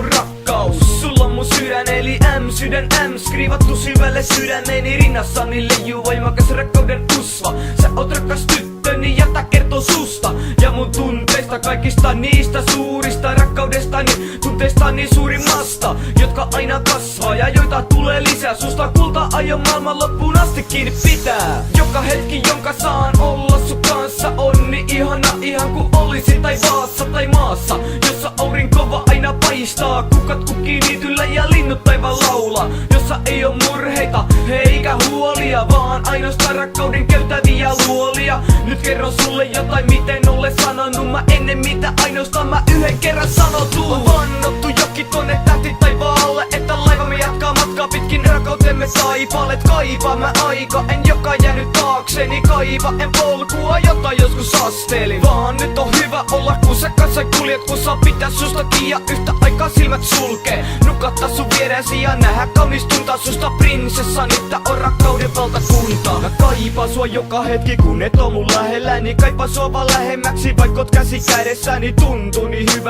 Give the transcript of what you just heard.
mun rakkaus. Sulla on mun sydän eli M-sydän M, skriivattu syvälle sydämeeni, rinnassani leijuu voimakas rakkauden usva. Sä oot rakas tyttöni ja tää kertoo susta ja mun tunteista, kaikista niistä suurista rakkaudestani, tunteistani suurimmasta, jotka aina kasvaa ja joita tulee lisää. Susta kulta aion maailman loppuun asti kiinni pitää. Joka hetki jonka saan olla sun kanssa on niin ihana, ihan ku olisin taivaassa tai maassa, jossa aurinko vaan aina paistaa, kukat kukkii niityllä ja linnut taivaan laulaa, jossa ei oo murheita eikä huolia, vaan ainoastaan rakkauden käytäviä luolia. Nyt kerron sulle jotain, miten olet sanonut mä ennen, mitä ainoastaan mä yhden kerran sanotu. On vannottu jokin tonne tähti taivaalle, että laivamme jatkaa matkaa pitkin rakkautemme taipaalet. Kaipaa mä aika, en joka jäänyt taakseni, kaiva en polkua, jota joskus astelin. Vaan nyt on hyvä olla, kun sä kanssa kuljet, kun saa pitää susta kiinni ja yhtä aikaa silmät sulkee. Nukahtaa sun vieresi ja nähdä kaunis tuntaa susta prinsessa, nyt tää on rakkauden valtakunta. Mä kaipaan sua joka hetki, kun et oo mun lähelläni, kaipaan sua vaan lähemmäksi, vaikka oot käsi kädessäni. Tuntuu niin hyvä